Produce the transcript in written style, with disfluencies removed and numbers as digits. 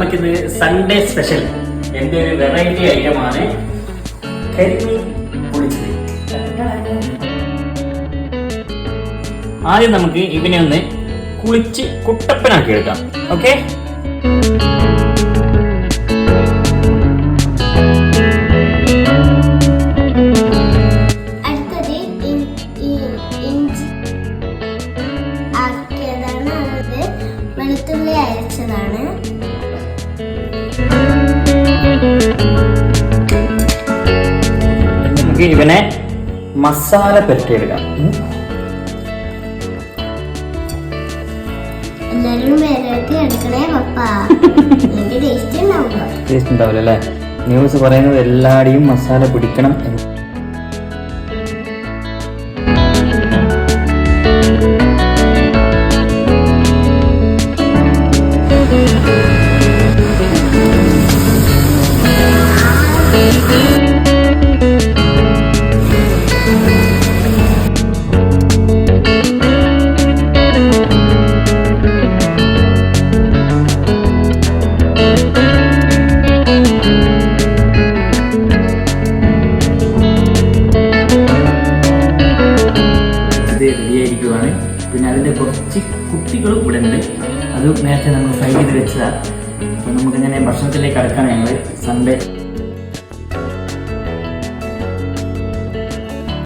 നമുക്കിത് Sunday special എന്റെ ഒരു വെറൈറ്റി ഐറ്റമാണ് കരിമീൻ പൊളിച്ചത്. ആദ്യം നമുക്ക് ഇതിനെ ഒന്ന് കുളിച്ച് കുട്ടപ്പനാക്കി എടുക്കാം. ഓക്കെ, വെളുത്തുള്ളി അരച്ചതാണ്. നമുക്ക് ഇവനെ മസാല പരത്തിയെടുക്കാം. എല്ലാരും വെറൈറ്റി എടുക്കണേ പപ്പ. എനിക്ക് ടേസ്റ്റ് ഉണ്ടാവുക. ടേസ്റ്റ് ഉണ്ടാവില്ല അല്ലേ? ന്യൂസ് പറയുന്നത് എല്ലാടെയും മസാല പിടിക്കണം എന്ന്. റെഡിയായിരിക്കുവാണ്. പിന്നെ അതിൻ്റെ കുറച്ച് കുട്ടികളും ഇവിടെ ഉണ്ട്. അത് നേരത്തെ നമ്മൾ ഫ്രൈ ചെയ്ത് വെച്ചതാണ്. അപ്പോൾ നമുക്കിങ്ങനെ ഭക്ഷണത്തിലേക്ക് കടക്കാണ് ഞങ്ങൾ സൺഡേ